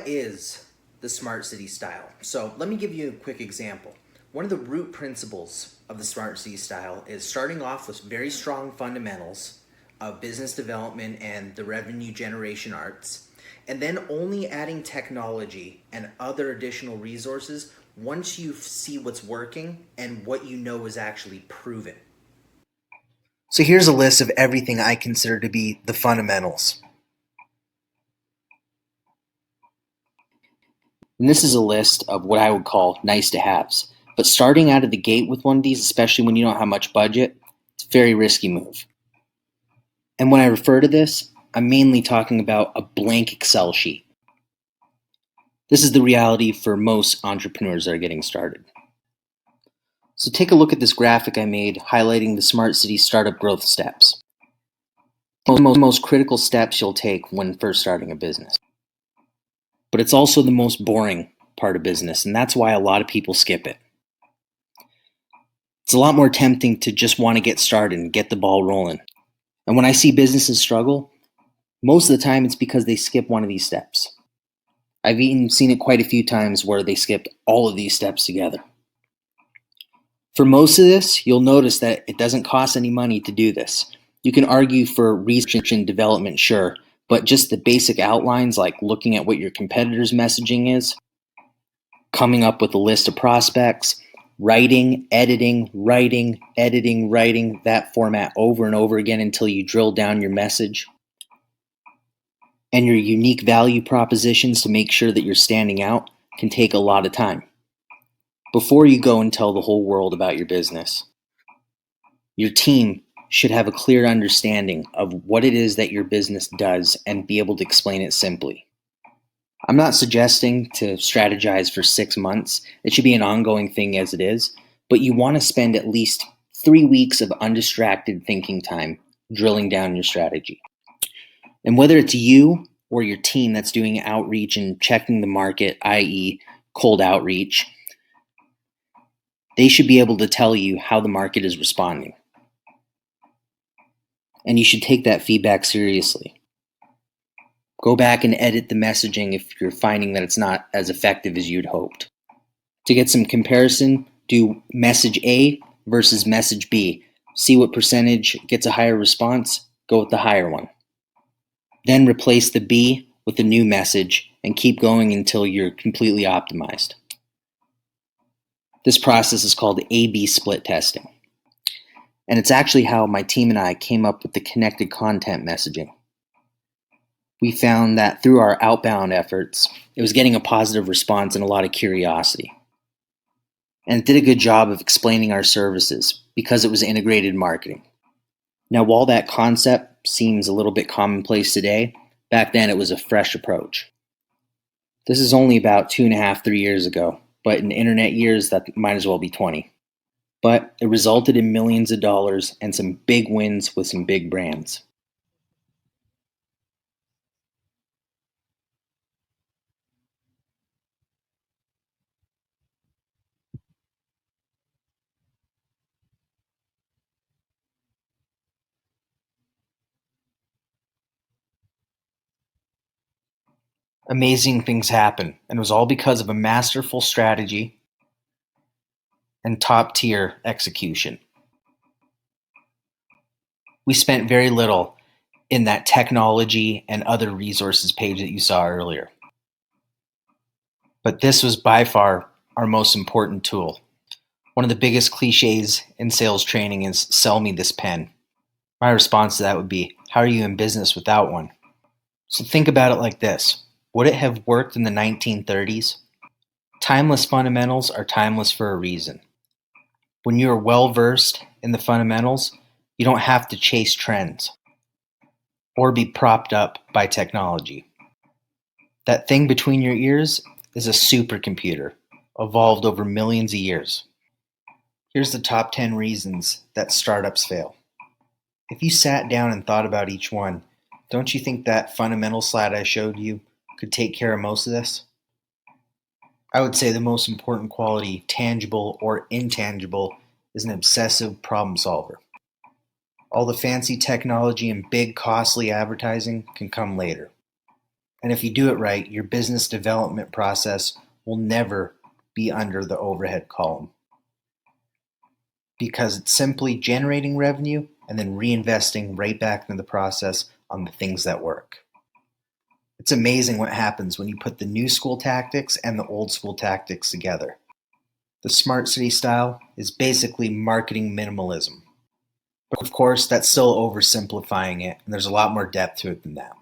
what is the Smart City style? So let me give you a quick example. One of the root principles of the Smart City style is starting off with very strong fundamentals of business development and the revenue generation arts, and then only adding technology and other additional resources once you see what's working and what you know is actually proven. So here's a list of everything I consider to be the fundamentals. And this is a list of what I would call nice to haves. But starting out of the gate with one of these, especially when you don't have much budget, it's a very risky move. And when I refer to this, I'm mainly talking about a blank Excel sheet. This is the reality for most entrepreneurs that are getting started. So take a look at this graphic I made highlighting the Smart City startup growth steps. The most critical steps you'll take when first starting a business. But it's also the most boring part of business, and that's why a lot of people skip it. It's a lot more tempting to just want to get started and get the ball rolling. And when I see businesses struggle, most of the time it's because they skip one of these steps. I've even seen it quite a few times where they skipped all of these steps together. For most of this, you'll notice that it doesn't cost any money to do this. You can argue for research and development, sure, but just the basic outlines like looking at what your competitor's messaging is, coming up with a list of prospects, writing, editing, that format over and over again until you drill down your message, and your unique value propositions to make sure that you're standing out can take a lot of time before you go and tell the whole world about your business. Your team should have a clear understanding of what it is that your business does and be able to explain it simply. I'm not suggesting to strategize for 6 months. It should be an ongoing thing as it is, but you want to spend at least 3 weeks of undistracted thinking time drilling down your strategy. And whether it's you or your team that's doing outreach and checking the market, i.e. cold outreach, they should be able to tell you how the market is responding. And you should take that feedback seriously. Go back and edit the messaging if you're finding that it's not as effective as you'd hoped. To get some comparison, do message A versus message B. See what percentage gets a higher response, go with the higher one. Then replace the B with a new message and keep going until you're completely optimized. This process is called A/B split testing. And it's actually how my team and I came up with the connected content messaging. We found that through our outbound efforts, it was getting a positive response and a lot of curiosity. And it did a good job of explaining our services because it was integrated marketing. Now, while that concept seems a little bit commonplace today, back then it was a fresh approach. This is only about 2.5, 3 years ago, but in internet years, that might as well be 20. But it resulted in millions of dollars and some big wins with some big brands. Amazing things happen, and it was all because of a masterful strategy and top tier execution. We spent very little in that technology and other resources page that you saw earlier. But this was by far our most important tool. One of the biggest cliches in sales training is sell me this pen. My response to that would be, how are you in business without one? So think about it like this. Would it have worked in the 1930s? Timeless fundamentals are timeless for a reason. When you are well versed in the fundamentals, you don't have to chase trends or be propped up by technology. That thing between your ears is a supercomputer, evolved over millions of years. Here's the top 10 reasons that startups fail. If you sat down and thought about each one, don't you think that fundamental slide I showed you could take care of most of this? I would say the most important quality, tangible or intangible, is an obsessive problem solver. All the fancy technology and big costly advertising can come later. And if you do it right, your business development process will never be under the overhead column because it's simply generating revenue and then reinvesting right back into the process on the things that work. It's amazing what happens when you put the new school tactics and the old school tactics together. The Smart City style is basically marketing minimalism. But of course, that's still oversimplifying it, and there's a lot more depth to it than that.